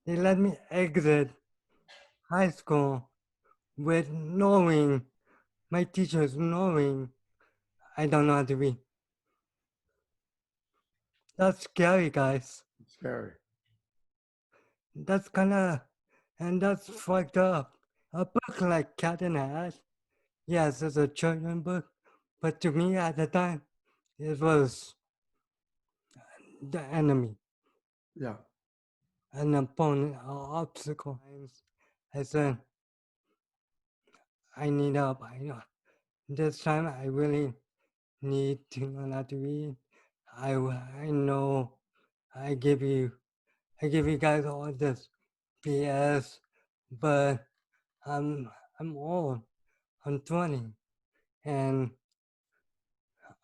They let me exit high school with knowing, my teachers knowing I don't know how to read. That's scary, guys. It's scary. That's kinda, and that's fucked up. A book like Cat in the Hat, yes, it's a children's book, but to me at the time, it was the enemy, Yeah. an opponent, an obstacle. I said, I need help. This time I really need to learn how to read. I know I give you I give you guys all this BS, but I'm I'm old. I'm 20, and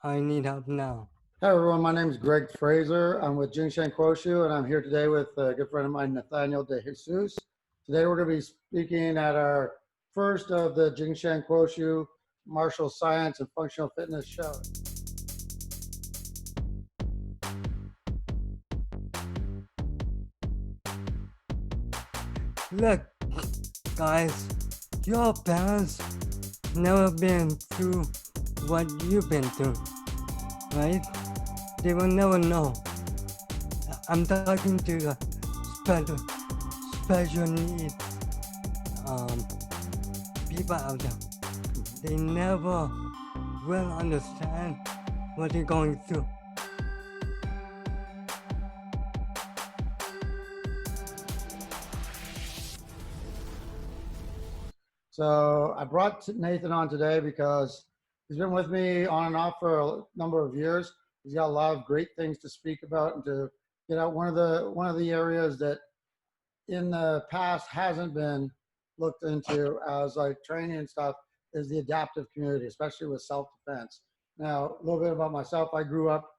I need help now. Hi, everyone. My name is Greg Fraser. I'm with Jingshan Quoshu, and I'm here today with a good friend of mine, Nathaniel De Jesus. Today, we're going to be speaking at our first of the Jingshan Quoshu Martial Science and Functional Fitness show. Look, guys, your parents never been through what you've been through, right? They will never know. I'm talking to the special, special needs um, people out there. They never will understand what they're going through. So I brought Nathan on today because he's been with me on and off for a number of years. He's got a lot of great things to speak about and to get out. One of the areas that in the past hasn't been looked into as like training and stuff is the adaptive community, especially with self-defense. Now, a little bit about myself. I grew up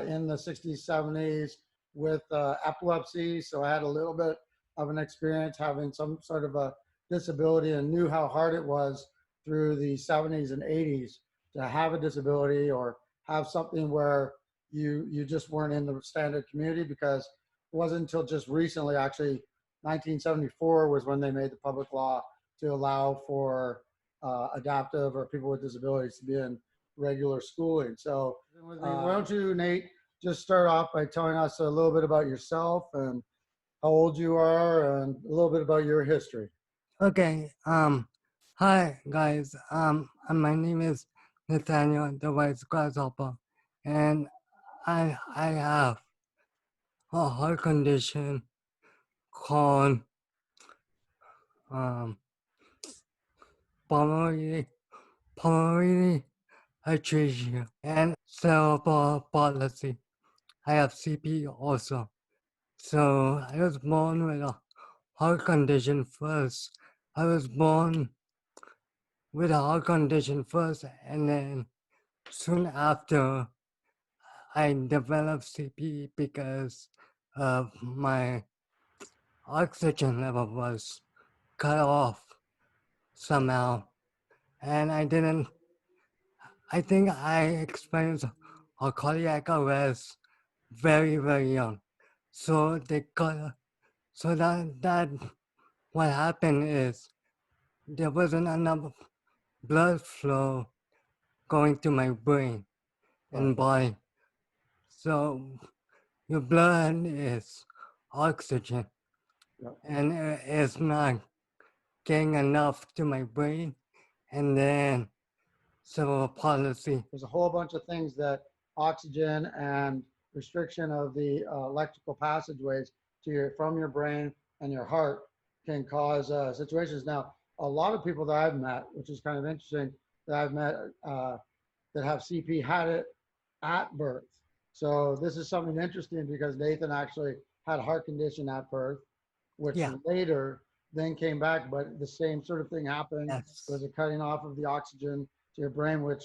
in the 60s, 70s with epilepsy, so I had a little bit of an experience having some sort of a disability and knew how hard it was through the 70s and 80s to have a disability or have something where you just weren't in the standard community, because it wasn't until just recently, actually 1974 was when they made the public law to allow for adaptive or people with disabilities to be in regular schooling. So, why don't you, Nate, just start off by telling us a little bit about yourself and how old you are and a little bit about your history. Okay, hi guys, my name is Nathaniel the Wise GrassHopper, and I have a heart condition called um pulmonary pulmonary atresia and cerebral palsy. I have CP also. So I was born with a heart condition first. I was born with a heart condition first, and then soon after I developed CP because of my oxygen level was cut off somehow, and I think I experienced a cardiac arrest very young. So they cut, so that what happened is there wasn't enough blood flow going to my brain Right. and body. So your blood is oxygen, Yep. and it's not getting enough to my brain, and then cerebral palsy. There's a whole bunch of things that oxygen and restriction of the electrical passageways to from your brain and your heart can cause situations. Now, a lot of people that I've met, which is kind of interesting, that I've met that have CP had it at birth. So this is something interesting because Nathan actually had a heart condition at birth, which Yeah, later then came back, but the same sort of thing happened. There was yes. a cutting off of the oxygen to your brain, which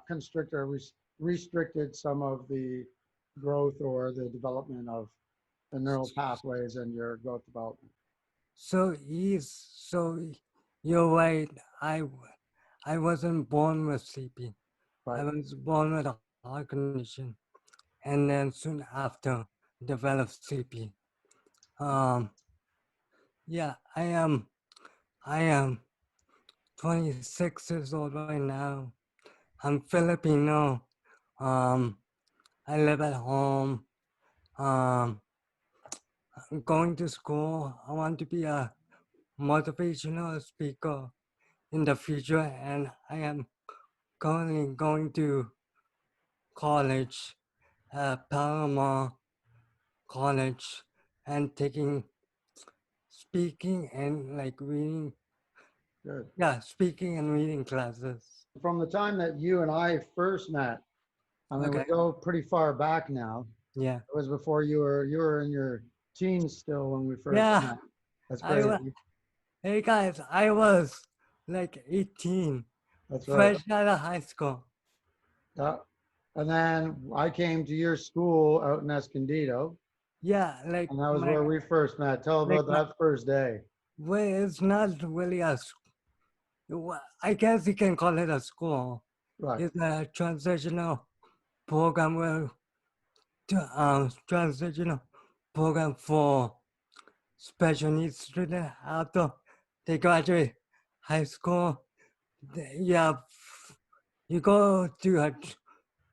constricted or restricted some of the growth or the development of the neural pathways and your growth development. So you're right. I wasn't born with CP. I Right. was born with a heart condition, and then soon after developed CP. Um, yeah, I am 26 years old right now. I'm Filipino. Um, I live at home. Um, I'm going to school. I want to be a motivational speaker in the future, and I am currently going to college, Palomar College, and taking speaking and like reading, Good. yeah, speaking and reading classes. From the time that you and I first met, I mean, we Okay. go pretty far back now. Yeah. It was before you were in your teens still when we first Yeah. met. That's I wa- crazy. hey guys, I was like 18, That's right. fresh out of high school. Yeah. And then I came to your school out in Escondido, Yeah, and that was where we first met. Tell like about my that first day. well, it's not really I guess you can call it a school. Right. It's a transitional program where transitional program for special needs students after they graduate high school. You have you go to a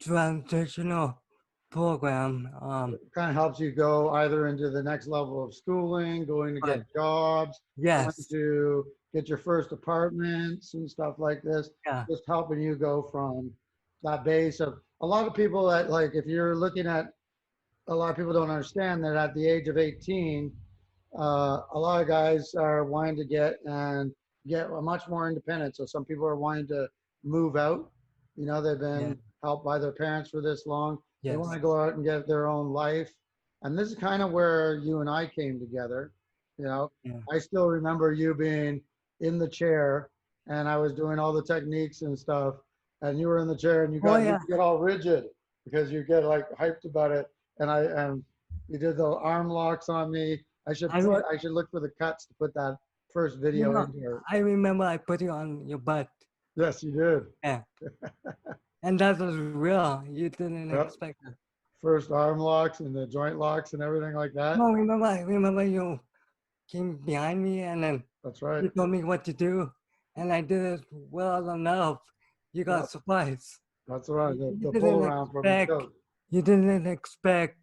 transitional program. Kind of helps you go either into the next level of schooling, going to get But jobs, going yes, to get your first apartments and stuff like this. yeah, Just helping you go from that base of a lot of people that like if you're looking at a lot of people don't understand that at the age of 18, a lot of guys are wanting to get much more independent. So some people are wanting to move out. You know, they've yeah, been helped by their parents for this long. They want yes, to go out and get their own life. And this is kind of where you and I came together. You know, yeah. I still remember you being in the chair and I was doing all the techniques and stuff. And you were in the chair and Oh you yeah. get all rigid because you get like hyped about it. And you did the arm locks on me. I mean, I should look for the cuts to put that first you video know, in here. I remember I put you on your butt. Yes, you did. Yeah, and that was real. You didn't Yep. expect it. First arm locks and the joint locks and everything like that. No, remember you came behind me and then That's right. you told me what to do, and I did it well enough. You got Yep. surprised. That's right. You The pull didn't around from the expect. coat. You didn't expect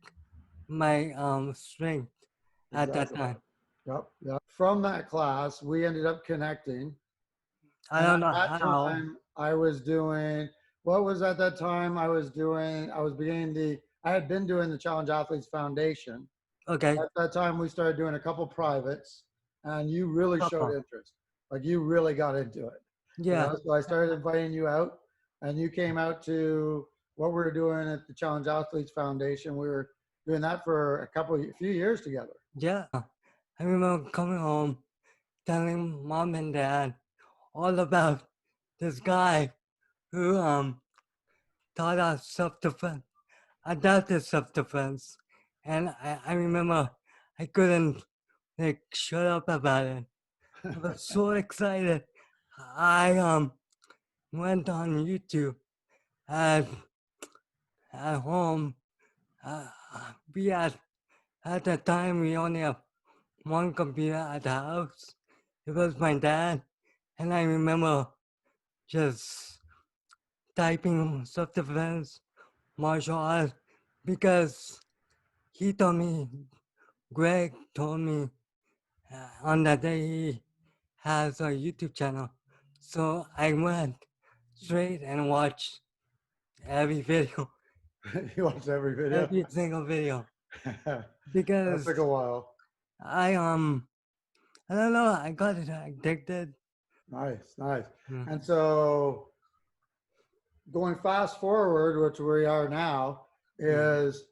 my strength at that Exactly. time. Yep. Yep. From that class, we ended up connecting. I And don't at know that how. time, I was doing, what was at that time? I was beginning I had been doing the Challenge Athletes Foundation. Okay, At that time, we started doing a couple privates, and you really showed papa. interest. Like you really got into it. You Yeah, know, so I started inviting you out, and you came out to what we were doing at the Challenge Athletes Foundation. We were doing that for a few years together. yeah. I remember coming home, telling mom and dad all about this guy who taught us self-defense, adaptive self-defense, and I remember I couldn't like shut up about it. I was so excited. I went on YouTube at at home. Uh, we had at the time we only have one computer at the house. It was my dad, and I remember just typing self-defense, martial arts, because he told me, Greg told me on that day he has a YouTube channel. So I went straight and watched every video, You watched every video. every single video, That because took a while. I I don't know, I got addicted. Nice, nice. Mm, And so going fast forward, which we are now, yeah, is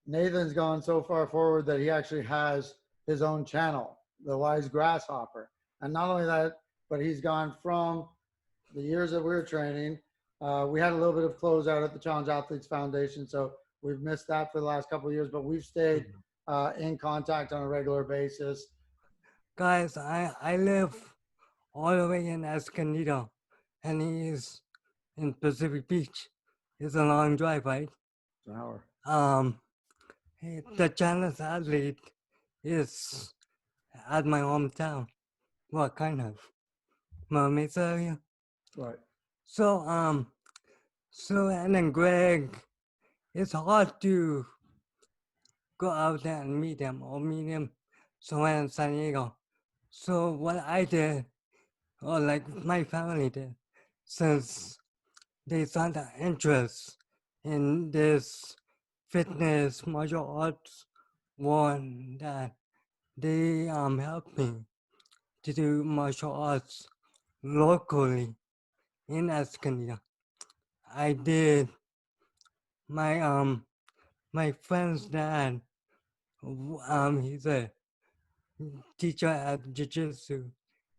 Nathan's gone so far forward that he actually has his own channel, the Wise GrassHopper. And not only that, but he's gone from the years that we were training. We had a little bit of closeout at the Challenge Athletes Foundation, so we've missed that for the last couple of years, but we've stayed mm. in contact on a regular basis. Guys, I live all the way in Escondido, and he is in Pacific Beach. It's a long drive, right? It's an hour. Um, the challenge athlete. is at my hometown. Well, kind of mermaids area. Right. So and then Greg, it's hard to go out there and meet them or meet him somewhere in San Diego. So what I did, or like my family did, since they saw the interest in this fitness martial arts one, that they helped me to do martial arts locally in Escondido. I did my my friend's dad. He's a teacher at jiu-jitsu,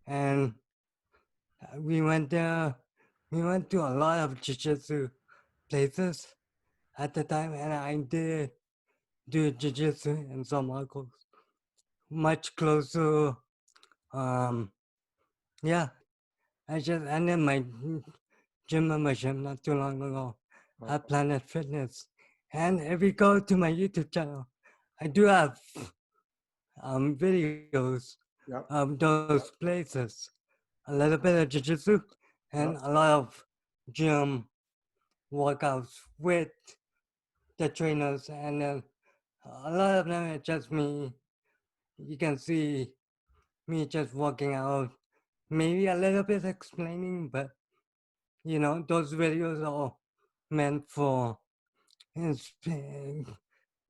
and we went there. We went to a lot of jiu-jitsu places at the time, and I did do jiu-jitsu in some locals, much closer. Um, yeah, I just ended my gym membership not too long ago Right. at Planet Fitness, and if you go to my YouTube channel, I do have videos Yep. of those places, a little bit of jiu-jitsu, and Yep. a lot of gym workouts with the trainers, and then a lot of them it's just me. You can see me just working out, maybe a little bit explaining, but those videos are meant for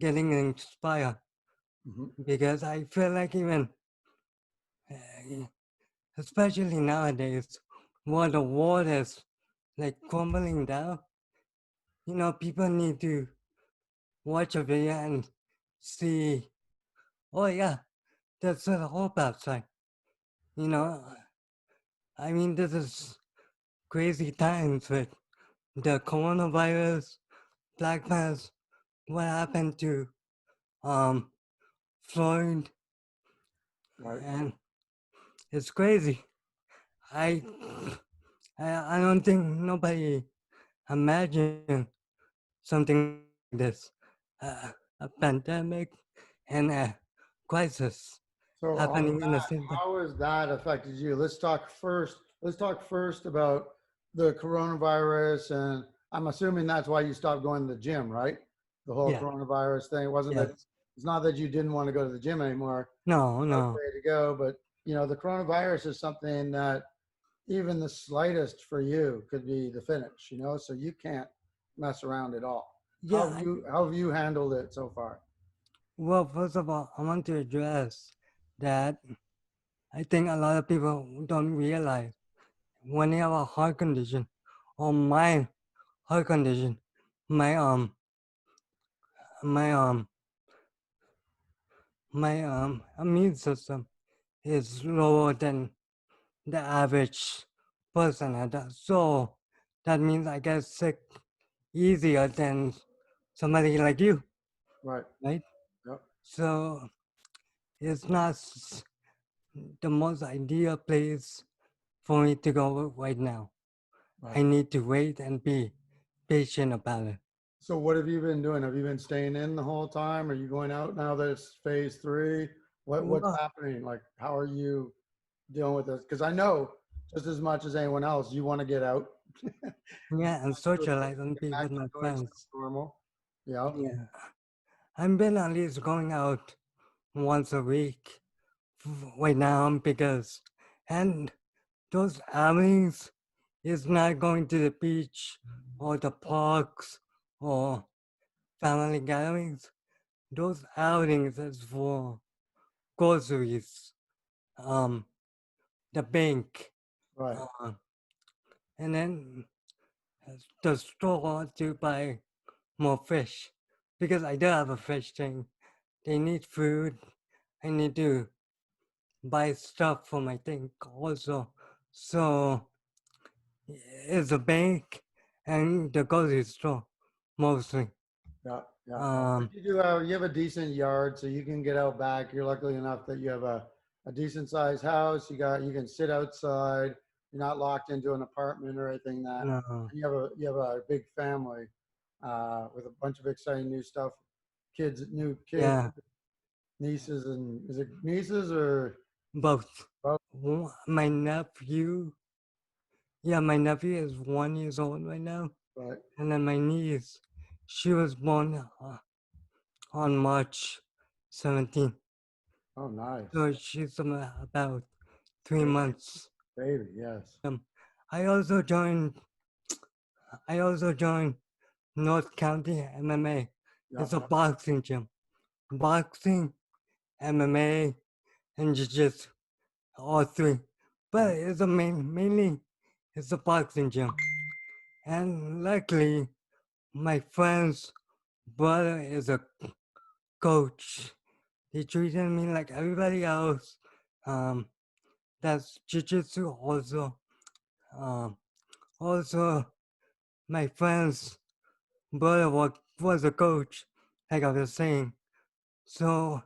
getting inspired, Hmm. because I feel like even, especially nowadays, where the world is like crumbling down, people need to watch a video and see, oh yeah, there's a hope outside. You know, I mean, this is crazy times with the coronavirus, Black Mass, what happened to um Floyd, Right. and it's crazy. I I don't think nobody imagined something like this, a pandemic and a crisis So happening in the same time. how has that affected you? Let's talk first. Let's talk first about the coronavirus, and I'm assuming that's why you stopped going to the gym, right? The whole Yeah. coronavirus thing. It wasn't that Yes. it's not that you didn't want to go to the gym anymore. No. No. Okay to go, but the coronavirus is something that even the slightest for you could be the finish. So you can't mess around at all. Yeah. How have you handled it so far? Well, first of all, I want to address that I think a lot of people don't realize when you have a heart condition, or my heart condition, my my immune system is lower than the average person at that. So that means I get sick easier than somebody like you, Right. right? Yep. So it's not the most ideal place for me to go right now. Right. I need to wait and be patient about it. So what have you been doing? Have you been staying in the whole time? Are you going out now that it's phase three? What's Well, happening? Like, how are you dealing with this? Because I know just as much as anyone else, you want to get out, get yeah, and socialize and be back with to my doing stuff friends. normal. Yeah. Yeah, I've been at least going out once a week right now because, and those outings is not going to the beach or the parks or family gatherings. Those outings is for groceries, um, the bank, Right. uh, and then the store to buy more fish, because I do have a fish tank. They need food. I need to buy stuff for my tank also. So it's a bank and the grocery store mostly. Yeah. Yeah. But Um, you have a decent yard, so you can get out back. You're lucky enough that you have a decent sized house. You can sit outside. You're not locked into an apartment or anything that. no, And you have a big family with a bunch of exciting new stuff. New kids. yeah, nieces and is it nieces or both. both? My nephew, yeah, my nephew is 1 years old right now, Right. and then my niece, she was born on March 17th, Oh, nice. so she's about three Baby. months. Baby. Yes. I also joined. I also joined North County MMA. Yeah. It's a boxing gym. Boxing, MMA, and jiu-jitsu, all three. Right. But it's mainly it's a boxing gym. And luckily, my friend's brother is a coach. He treated me like everybody else. Um, that's jiu-jitsu also. Um, also, my friend's brother was a coach, like I was saying. So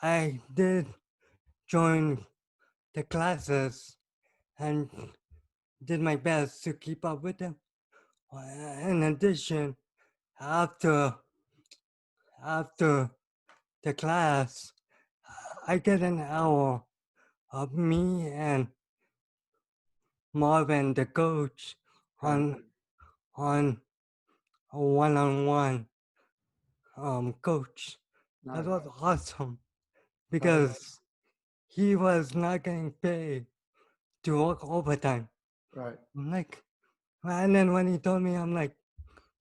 I did join the classes and did my best to keep up with them. In addition, after after the class, I get an hour of me and Marvin, the coach, Right. on on a one-on-one coach. That Nice. was awesome That is because he was not getting paid to work overtime. right. I'm like, and then when he told me, I'm like,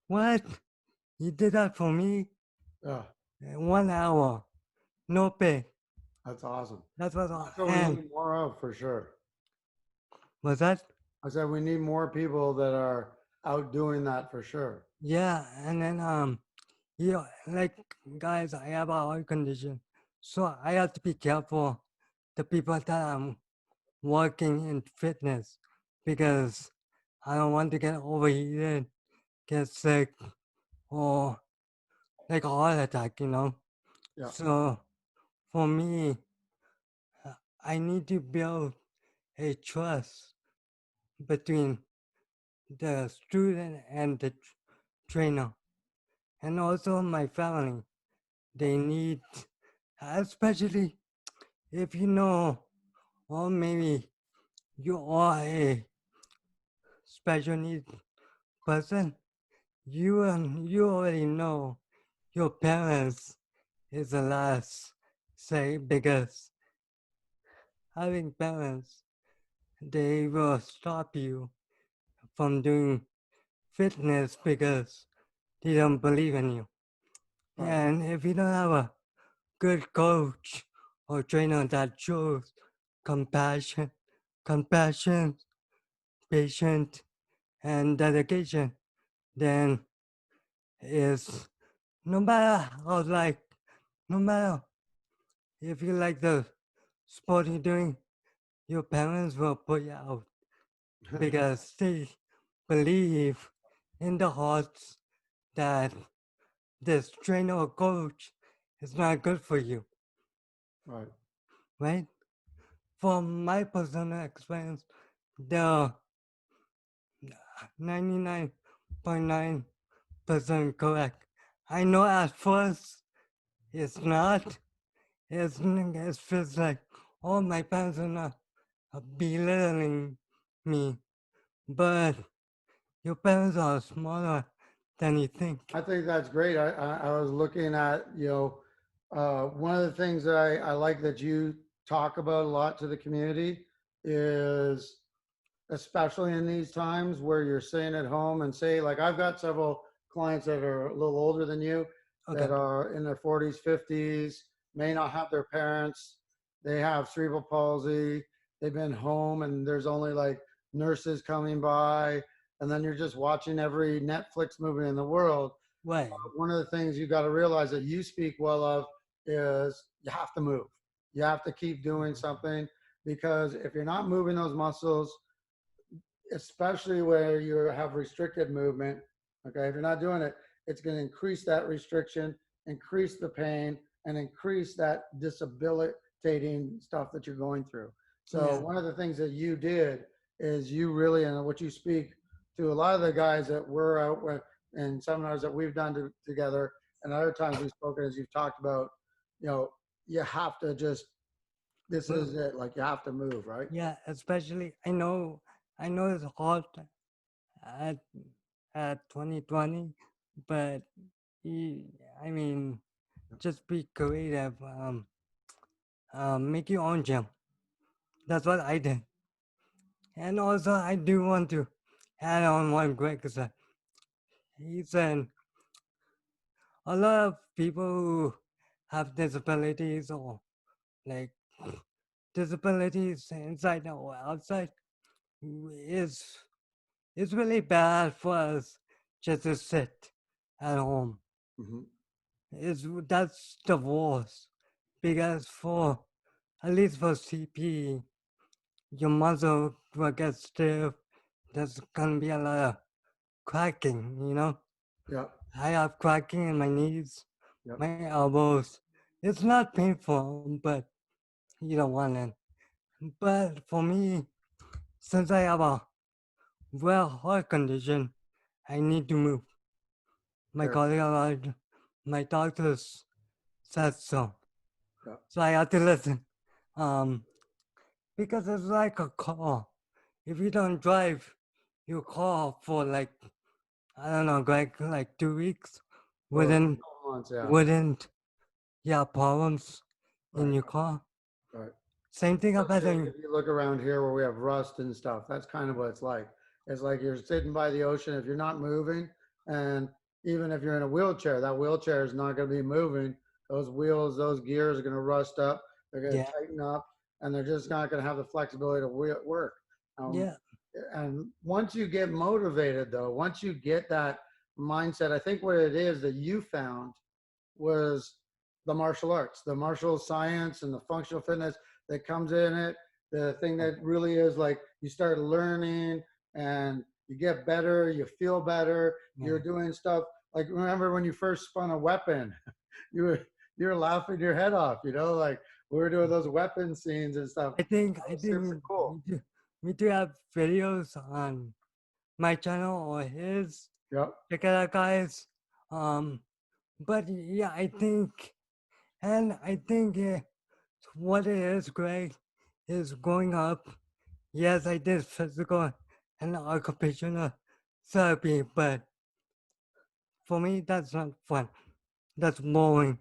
what? You did that for me? Yeah. 1 hour, no pay. That's awesome. That was That's what we and need more of for sure. was that? I said we need more people that are out doing that for sure. Yeah, and then yeah, like guys, I have a heart condition, so I have to be careful the people that I'm working in fitness because I don't want to get overheated, get sick, or like a heart attack. Yeah. So for me, I need to build a trust between the student and the trainer, and also my family. They need, especially if you know, or maybe you are a special need person, you already know your parents is the last say because having parents they will stop you from doing fitness because they don't believe in you. Right. And if you don't have a good coach or trainer that shows compassion, compassion, patience, and dedication, then is no matter how no matter if you like the sport you're doing, your parents will put you out because they believe in the hearts that this trainer or coach is not good for you, Right. right? From my personal experience, the 99.9% correct. I know at first it's not. It feels like, oh, my parents are not belittling me, but your parents are smaller than you think. I think that's great. I was looking at, one of the things that I like that you talk about a lot to the community is, especially in these times where you're staying at home and say, like, I've got several clients that are a little older than you Okay, that are in their 40s, 50s, may not have their parents. They have cerebral palsy. They've been home and there's only like nurses coming by. And then you're just watching every Netflix movie in the world. right. One of the things you got to realize that you speak well of is you have to move. You have to keep doing something because if you're not moving those muscles, especially where you have restricted movement. Okay, if you're not doing it, it's going to increase that restriction, increase the pain, and increase that debilitating stuff that you're going through. So Yeah, one of the things that you did is you really, and what you speak to a lot of the guys that we're out with in seminars that we've done together, and other times we've spoken, as you've talked about, you know, you have to just, this Well, is it. Like you have to move, right? yeah, especially I know it's hard at 2020, but I mean, just be creative. Make your own gym. That's what I did. And also, I do want to add on what Greg said. He said a lot of people who have disabilities or like disabilities inside or outside is it's really bad for us just to sit at home. Hmm. That's the worst because for at least for CP, your muscle will get stiff. There's gonna be a lot of cracking, you know. Yep. I have cracking in my knees, Yep. my elbows. It's not painful, but you don't want it. But for me, since I have a well heart condition, I need to move. My Fair. cardiologist, my doctors said so. Yep. So I had to listen. Um, because it's like a call. If you don't drive, you call for like I don't know, like 2 weeks. Or Wouldn't months. Yeah. wouldn't you have problems in Right. your car? Right. Same thing Especially happened. if you look around here where we have rust and stuff, that's kind of what it's like. It's like you're sitting by the ocean. If you're not moving, and even if you're in a wheelchair, that wheelchair is not going to be moving. Those wheels, those gears are going to rust up. They're going to Yeah, tighten up, and they're just not going to have the flexibility to work. Um, yeah, and once you get motivated, though, once you get that mindset, I think what it is that you found was the martial arts, the martial science and the functional fitness that comes in it. The thing that really is like you start learning and you get better, you feel better, yeah. you're doing stuff. Like remember when you first spun a weapon, you were you're laughing your head off, you know, like we were doing those weapon scenes and stuff. I That was think super cool. we do have videos on my channel or his. Yep. Check it out, guys. Um, but yeah, I think what it is, Greg, is growing up. Yes, I did physical and occupational therapy, but for me, that's not fun. That's boring.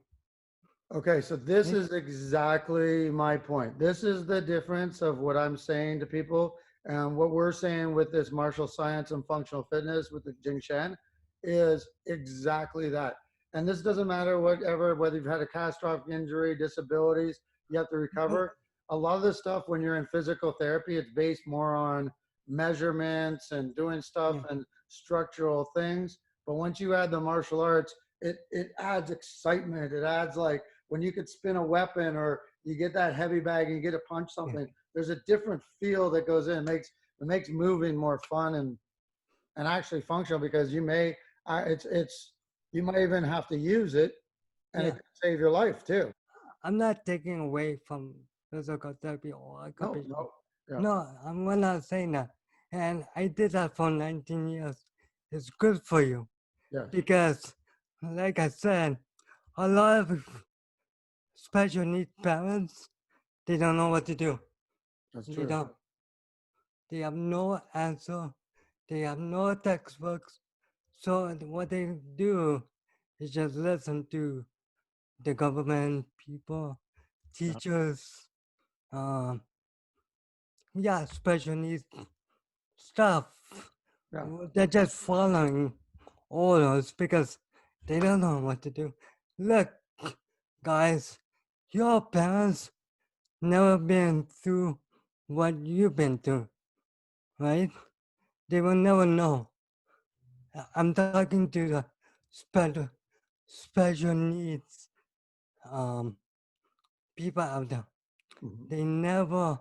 Okay, so this It, is exactly my point. This is the difference of what I'm saying to people and what we're saying with this martial science and functional fitness with the Jing Shan is exactly that. And this doesn't matter whatever, whether you've had a catastrophic injury, disabilities, you have to oh, recover. A lot of this stuff when you're in physical therapy, it's based more on measurements and doing stuff yeah, and structural things. But once you add the martial arts, it adds excitement. It adds like when you could spin a weapon or you get that heavy bag and you get to punch yeah. something, there's a different feel that goes in. It makes moving more fun and actually functional because you may it's you might even have to use it and it Yeah. could save your life too. I'm not taking away from physical therapy or No, occupation. no, yeah, No, we're not saying that. And I did that for 19 years. It's good for you yes, because, like I said, a lot of special needs parents, they don't know what to do. that's They true. don't. They have no answer. They have no textbooks. So what they do is just listen to the government people, Yeah, teachers, um, yeah, special needs stuff. yeah, They're just following orders because they don't know what to do. Look, guys, your parents never been through what you've been through, right? They will never know. I'm talking to the special special needs um, people out there. mhm, They never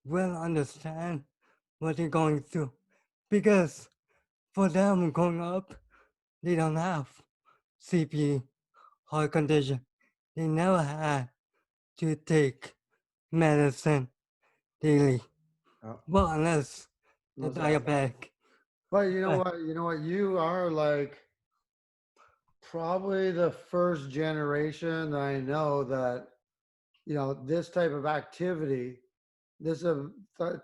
will understand what they're going through because for them growing up, they don't have CP heart condition. They never had to take medicine daily. yeah. Well, unless they're Unless they have, diabetic. but you know But what? You know what? You are like probably the first generation that I know that, this type of activity, this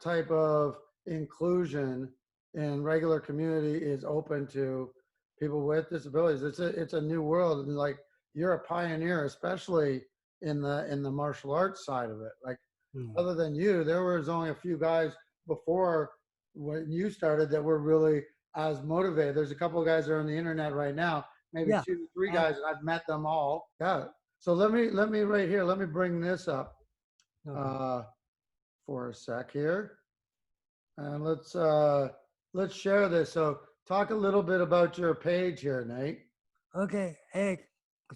type of inclusion in regular community is open to people with disabilities. It's a new world, and like you're a pioneer, especially in the martial arts side of it. Like Yeah. other than you, there was only a few guys before when you started that were really as motivated. There's a couple of guys that are on the internet right now, maybe Yeah. two, three Uh, guys, and I've met them all. Yeah. So let me right here. Let me bring this up okay. uh, for a sec here, and let's share this. So talk a little bit about your page here, Nate. Okay. Hey,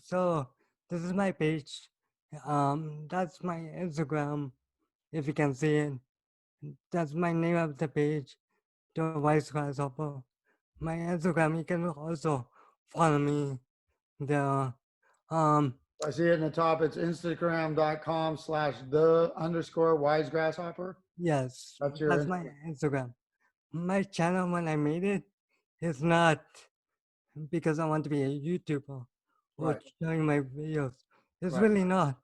so this is my page. That's my Instagram. If you can see it, that's my name of the page. The Wise GrassHopper. My Instagram. You can also follow me there. Um, I see it in the top. It's Instagram.com/the_wise grasshopper. yes, That's your that's my Instagram. Instagram. My channel when I made it is not because I want to be a YouTuber or Right, showing my videos. It's right. really not.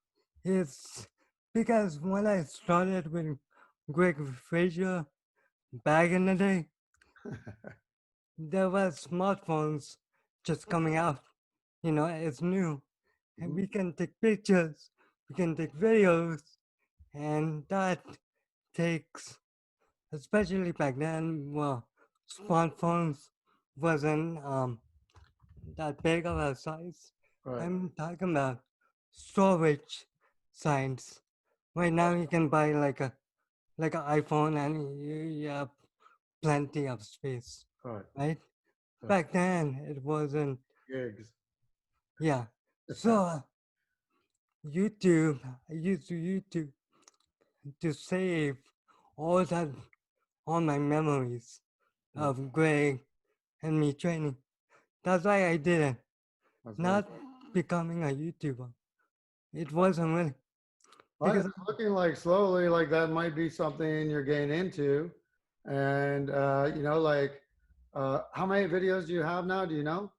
It's because when I started with Greg Frazier back in the day, there were smartphones just coming out. It's new. And Mhm. we can take pictures, we can take videos, and that takes, especially back then, well, smartphones wasn't that big of a size. Right, I'm talking about storage size. Right now you can buy like an iPhone and you have plenty of space, right, right? right. Back then it wasn't. Gigs. Yeah. So YouTube, I used to YouTube to save all that, all my memories Yeah, of Greg and me training. That's why I did it. that's very Not becoming a YouTuber. It wasn't really well. because It's looking like slowly like that might be something you're getting into, and like how many videos do you have now? Do you know?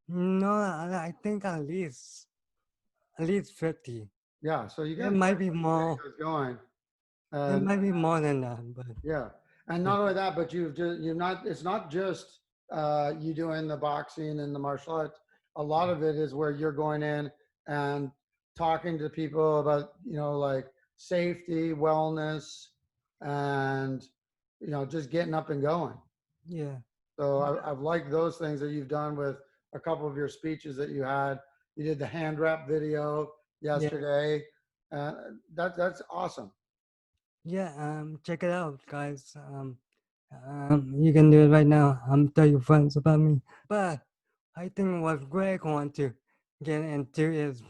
no, I think at least 50. Yeah, so you It got quite might a be few more. videos going, It and might be more than that, but yeah, and yeah, not only that, but you've not. It's not just you doing the boxing and the martial arts. A lot of it is where you're going in and talking to people about like safety, wellness, and just getting up and going. yeah, So I've liked those things that you've done with a couple of your speeches that you had. You did the hand wrap video yeah, yesterday. Uh, that's awesome. yeah. Check it out, guys. You can do it right now. Tell your friends about me. But I think what Greg want to get into is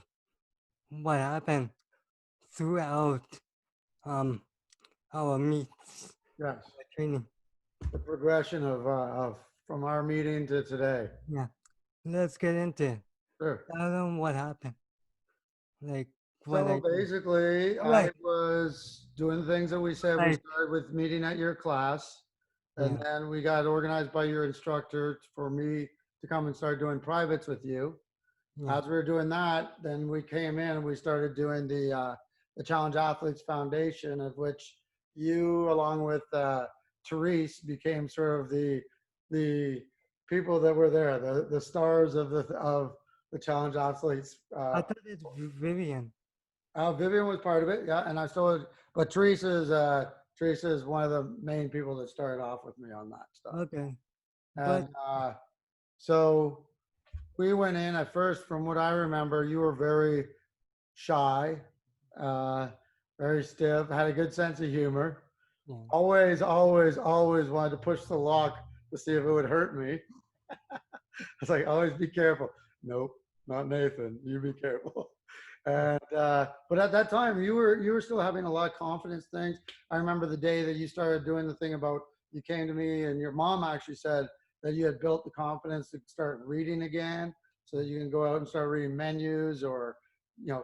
what happened throughout um our meets, Yes, our training. the progression of from our meeting to today. Yeah, let's get into it. Sure. Tell them what happened, like what So I did. basically, I Right, was doing the things that we said. We right. started with meeting at your class, and Yeah, then we got organized by your instructor for me to come and start doing privates with you. yeah, As we were doing that, then we came in and we started doing the Challenge Athletes Foundation, of which you, along with Therese, became sort of the people that were there, the stars of the Challenge Athletes. I thought it's Vivian. Vivian was part of it, yeah, and I still, but Teresa is one of the main people that started off with me on that stuff, Okay, but and so we went in at first. From what I remember, you were very shy, uh, very stiff, had a good sense of humor. yeah, Always, always, always wanted to push the lock to see if it would hurt me. It's like, always be careful. Nope, not Nathan. You be careful. And but at that time, you were still having a lot of confidence things. I remember the day that you started doing the thing about you came to me and your mom actually said that you had built the confidence to start reading again, so that you can go out and start reading menus or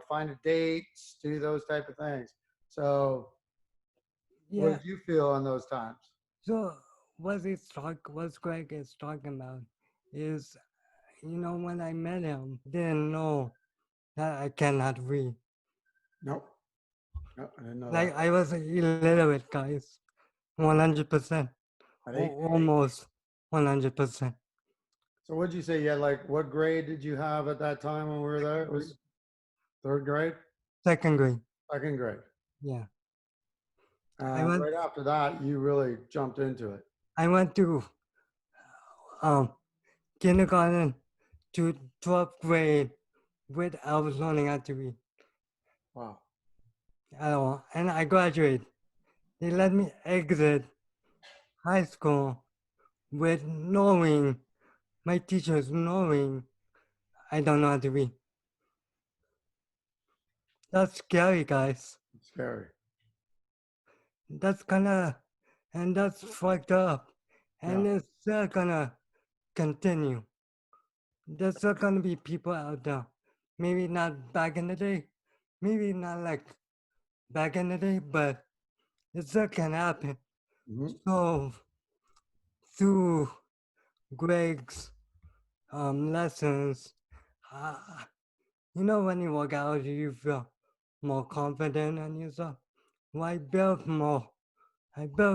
find a dates, do those type of things. So what yeah. did you feel on those times? So what Greg is talking about is when I met him, didn't know that I cannot read. Nope. Nope, I didn't know that. Like I was illiterate, guys. 100%. At 8. Almost 100%. So what'd you say? Yeah, like what grade did you have at that time when we were there? It was third grade, Second grade. second grade. Yeah. I And went right after that, you really jumped into it. I went to um kindergarten to 12th grade without learning how to read Wow. at all. And I graduated. They let me exit high school with knowing, my teachers knowing I don't know how to read. That's scary, guys. Scary. That's kinda, and that's fucked up. Yeah. And it's still gonna continue. There's still gonna be people out there. Maybe not back in the day. Maybe not like back in the day, but it still can happen. Hmm. So through Greg's lessons, uh, when you work out, you feel more confident in yourself. Well, I built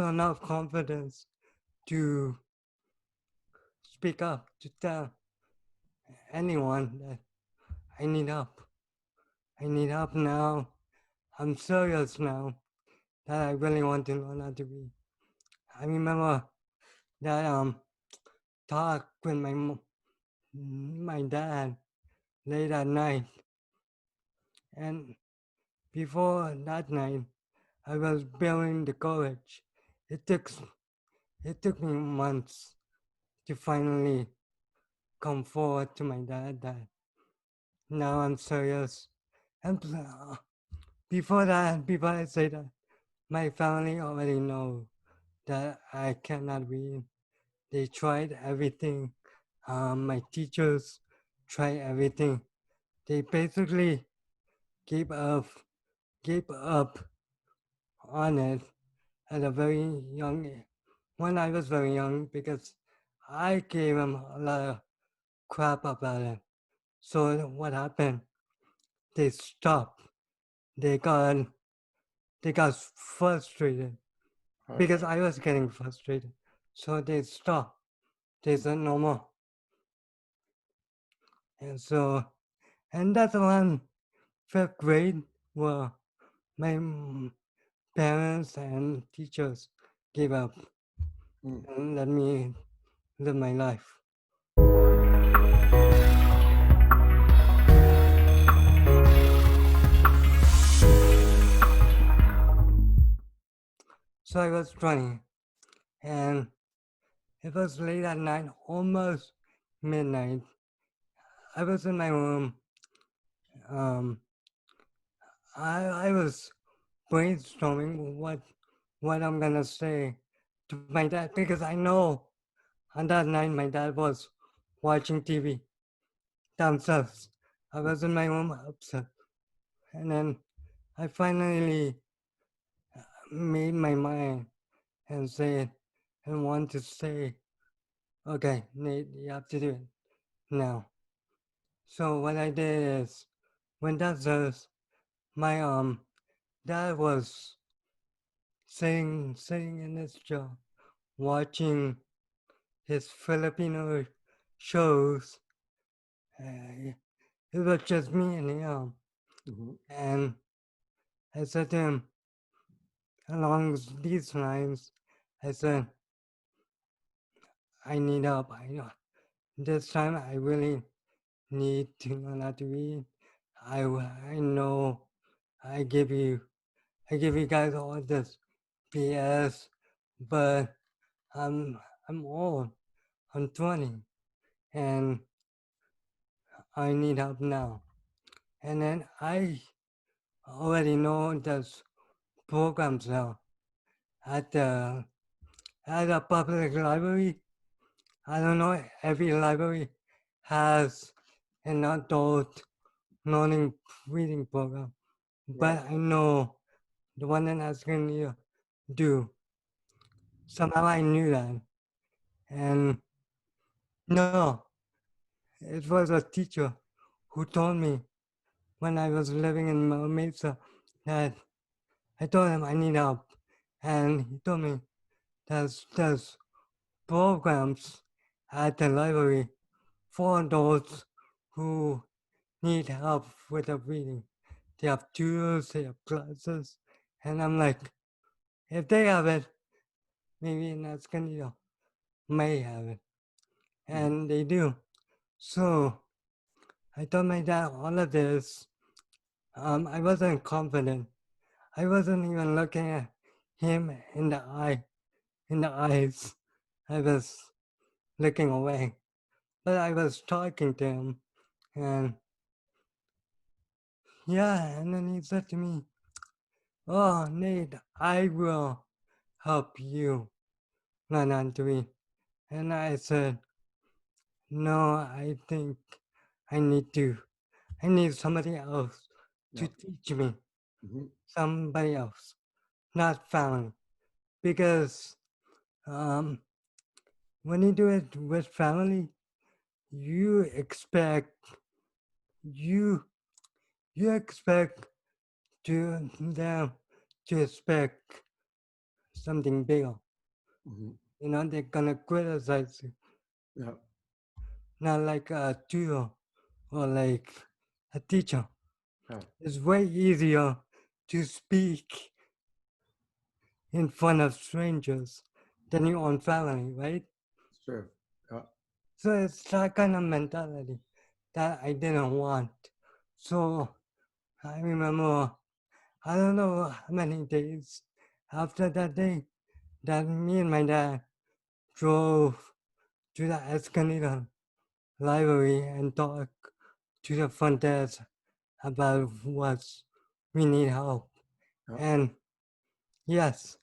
enough confidence to speak up, to tell anyone that I need help. I need help now. I'm serious now that I really want to learn how to read. I remember that talk with my dad late at night, and before that night, I was building the courage. It took it took me months to finally come forward to my dad that now I'm serious. And before I say that, my family already know that I cannot read. They tried everything. My teachers tried everything. They basically gave up, gave up on it at a very young, when I was very young, because I gave them a lot of crap about it. So what happened? They stopped. They got they got frustrated Right. because I was getting frustrated. So they stopped. They said no more. And so, and that's around fifth grade where my parents and teachers gave up Mm. and let me live my life. So I was 20 and it was late at night, almost midnight. I was in my room. Um, I was brainstorming what I'm gonna say to my dad because I know on that night my dad was watching TV downstairs. I was in my room upstairs, and then I finally made my mind and said and want to say, okay, Nate, you have to do it now. So what I did is when downstairs, my dad was sitting in his chair watching his Filipino shows. Uh, it was just me and him. Hmm. And I said to him, along these lines, I said, I need help. I know this time I really need to learn how to read. I know I give you I give you guys all this BS, but I'm I'm old. I'm 20 and I need help now. And then I already know there's programs now at the public library. I don't know, every library has an adult learning reading program, Right. but I know the one that I'm going to do. Somehow I knew that, and no, It was a teacher who told me when I was living in Mesa that I told him I need help, and he told me there's programs at the library for those who need help with the reading. They have tutors, they have classes, and I'm like, if they have it, maybe in Escondido may have it, Mhm. and they do. So I told my dad all of this. I wasn't confident. I wasn't even looking at him in the eyes. I was looking away, but I was talking to him, and yeah, and then he said to me, "Oh, Nate, I will help you, Nanantui." And I said, "No, I think I need to. I need somebody else to Yeah. teach me. Mhm. Somebody else, not family, because um, when you do it with family, you expect you you expect to them to expect something bigger. Mhm. You know, they're gonna criticize you, Yeah. not like a tutor or like a teacher. Yeah. It's way easier to speak in front of strangers than your own family, right? It's true. Yeah. So it's that kind of mentality that I didn't want. So I remember, I don't know how many days after that day that me and my dad drove to the Escalade library and talked to the front desk about what we need help. Yeah. And yes,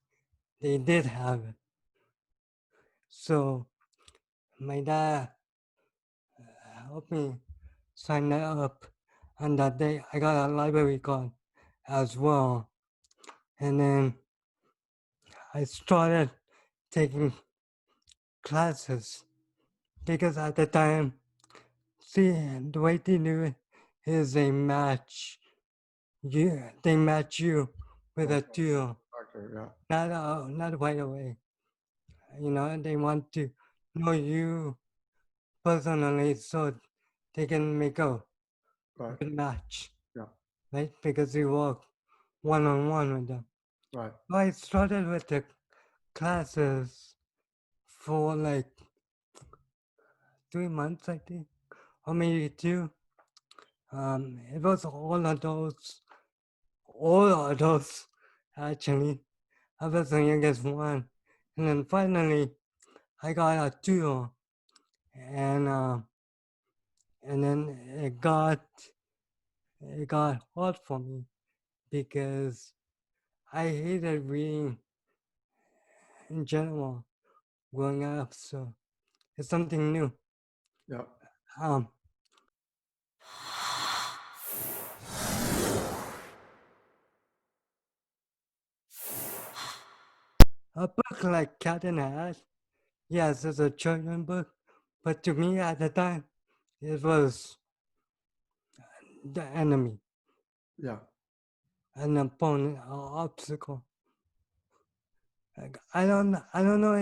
they did have it. So my dad helped me sign that up. And that day I got a library card as well. And then I started taking classes because at the time, see, the way they do it is they match you with Oh, a tool, doctor. Yeah. not right away. You know, they want to know you personally so they can make a Right. good match, Yeah. right? Because you work one on one with them. Right. So I started with the classes for like 3 months, I think, or maybe two. It was all adults actually. I was the youngest one, and then finally I got a two, and and then it got hard for me because I hated reading in general growing up. So it's something new. Yeah. Um, a book like Cat in the Hat, yes, it's a children's book, but to me at the time, it was the enemy, Yeah. an opponent, an obstacle. Like, I don't know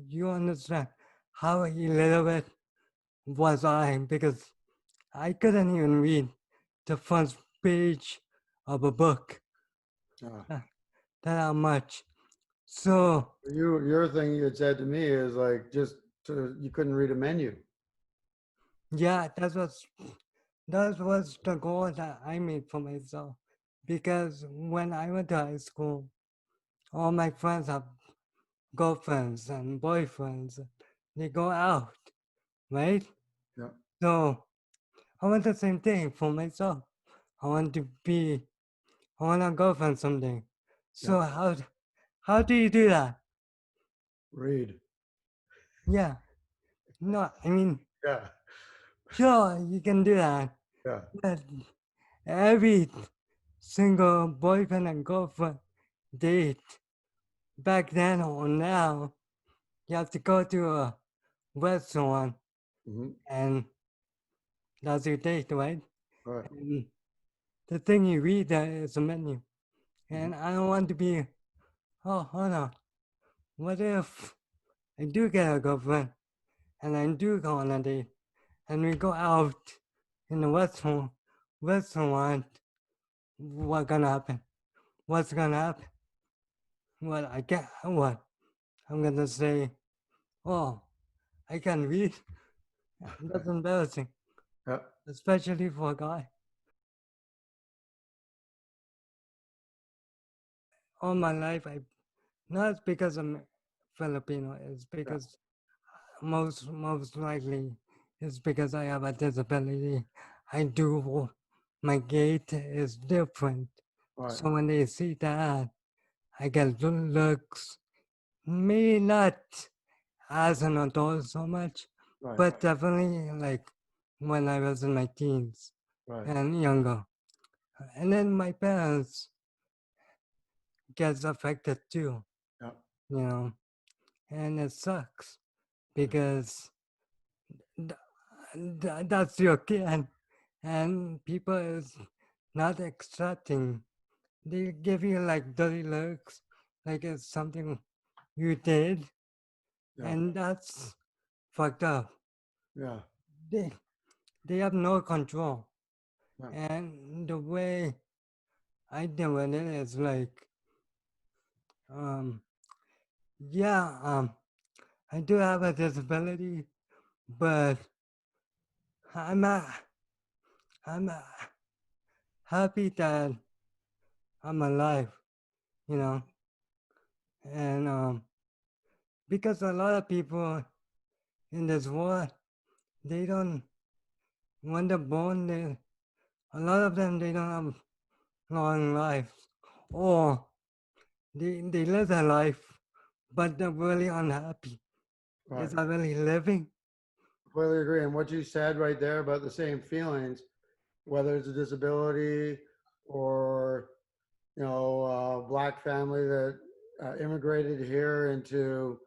you understand how illiterate was I because I couldn't even read the first page of a book Yeah. uh, that much. So Your thing you had said to me is like just you couldn't read a menu. yeah, that was the goal that I made for myself. Because when I went to high school, all my friends have girlfriends and boyfriends. They go out, right? Yeah. So I want the same thing for myself. I want to be, I want a girlfriend someday. Yeah. So how do you do that? Read. Yeah, no, I mean, Yeah. sure, you can do that. Yeah. But every single boyfriend and girlfriend date back then or now, you have to go to a restaurant Mm-hmm. and that's your date, right? Right. And the thing you read there is a menu. Mm-hmm. And I don't want to be, oh, hold on. What if I do get a girlfriend and I do go on a date and we go out in the restaurant? What gonna happen? What's gonna happen? What I get? What I'm gonna say? Oh, I can read. Right. That's embarrassing, Yeah. especially for a guy. All my life, I not because I'm Filipino. It's Yeah. because most likely it's because I have a disability. I do my gait is different. Right. So when they see that, I get looks. Maybe not as an adult so much, Right. but definitely like when I was in my teens Right. and younger. And then my parents gets affected too, Yeah. you know, and it sucks Yeah. because that's your kid, and people is not accepting. They give you like dirty looks, like it's something you did, Yeah. and that's fucked up. Yeah. They they have no control, Yeah. and the way I deal with it is like, um, yeah, I do have a disability, but I'm I'm happy that I'm alive, you know, and because a lot of people in this world, they don't, when they're born, a lot of them, they don't have long lives, or they live their life, but they're really unhappy. Is Right. that really living? Completely agree. And what you said right there about the same feelings, whether it's a disability or black family that immigrated here into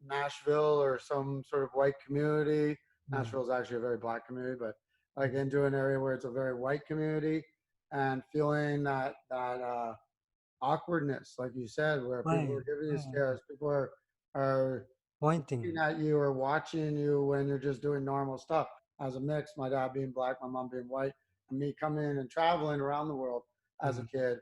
Nashville or some sort of white community. Mm, Nashville is actually a very black community, but like mm, into an area where it's a very white community, and feeling that awkwardness, like you said, where people right, are giving you right. stares, people are Pointing. looking at you or watching you when you're just doing normal stuff. As a mix, my dad being black, my mom being white, and me coming in and traveling around the world as a Mm, kid,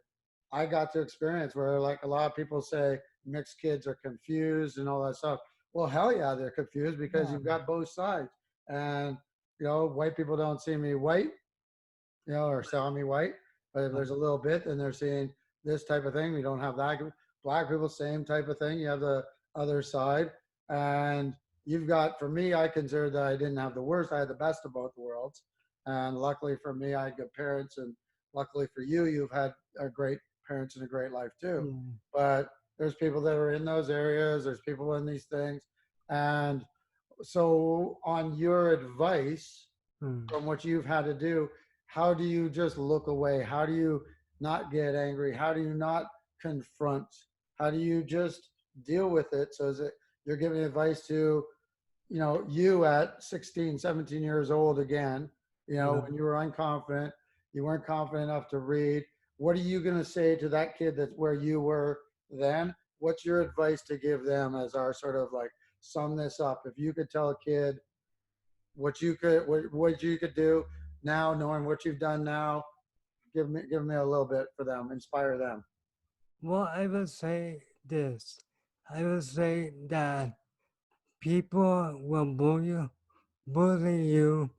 I got to experience where like a lot of people say mixed kids are confused and all that stuff. Well, hell yeah, they're confused because yeah, you've got both sides. And white people don't see me white, or selling me white. But if right. there's a little bit, then they're seeing this type of thing. We don't have that. Black people, same type of thing. You have the other side. And you've got, for me, I consider that I didn't have the worst. I had the best of both worlds. And luckily for me, I had good parents. And luckily for you, you've had a great parents and a great life too. Mm, But there's people that are in those areas, there's people in these things. And so, on your advice, mm. from what you've had to do, how do you just look away? How do you not get angry? How do you not confront? How do you just deal with it? So is it you're giving advice to, you at 16, 17 years old again, Yeah. when you were unconfident, you weren't confident enough to read. What are you going to say to that kid that's where you were then? What's your advice to give them as our sort of like sum this up? If you could tell a kid what you could do now, knowing what you've done now, give me a little bit for them, inspire them. Well, I will say this. I will say that people will bully you,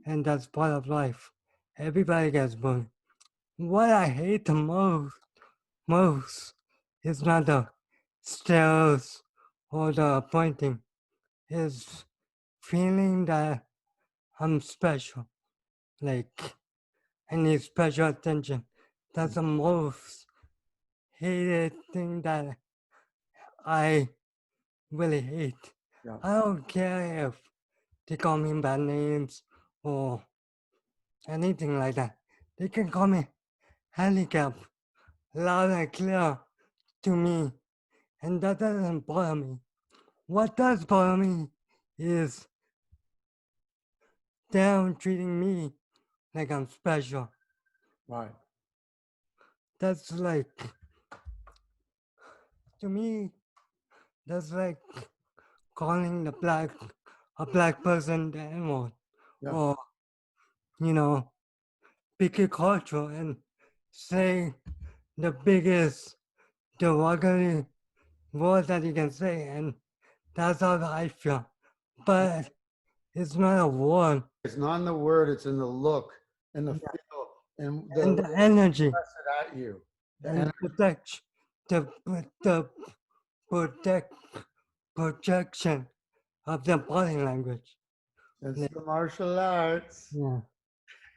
and that's part of life. Everybody gets bullied. What I hate the most is not the stares or the pointing. Is feeling that I'm special. Like I need special attention. That's the most hated thing that I really hate. Yeah, I don't care if they call me bad names or anything like that. They can call me handicap loud and clear to me, and that doesn't bother me. What does bother me is them treating me like I'm special. Right. That's like, to me, that's like calling a black person the N-word, Yeah. or, you know, pick a culture and say the biggest derogatory word that you can say, and that's how I feel. But it's not a word, It's not in the word, it's in the look and the yeah, feel and the and way the energy, they press it at you. The and energy. the protect projection of the body language. It's Yeah, the martial arts. yeah.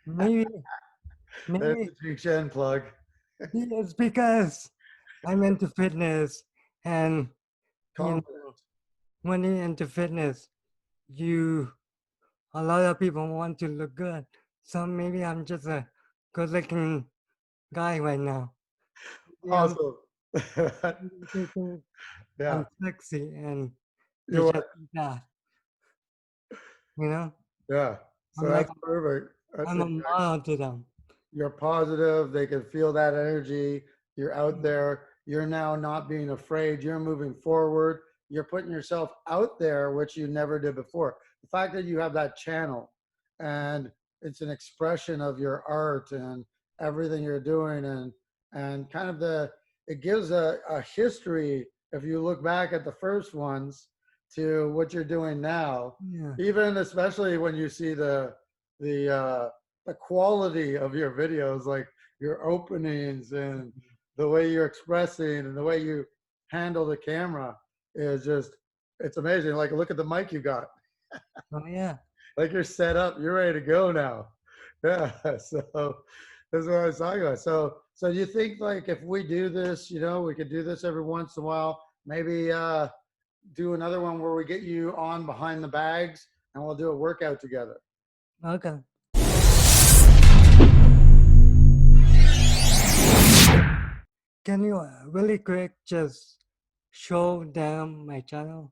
Maybe There's maybe the Jing Shen plug. it's because I'm into fitness, and you know, Confident. when you're into fitness, you a lot of people want to look good. So maybe I'm just a good-looking guy right now. Maybe Awesome. I'm thinking Yeah, I'm sexy, and they you're just right. think that, you know, Yeah. So I'm like that's perfect. That's I'm a exactly. model to them. You're positive. They can feel that energy. You're out Mm, there. You're now not being afraid. You're moving forward. You're putting yourself out there, which you never did before. The fact that you have that channel and it's an expression of your art and everything you're doing and kind of it gives a history if you look back at the first ones to what you're doing now, yeah, even especially when you see the the quality of your videos, like your openings and the way you're expressing and the way you handle the camera is just, it's amazing. Like, look at the mic you got. oh yeah. Like, you're set up, you're ready to go now. Yeah. So that's what I was talking about. So do you think, like, if we do this, we could do this every once in a while, maybe do another one where we get you on behind the bags and we'll do a workout together? Okay. Can you really quick just show them my channel?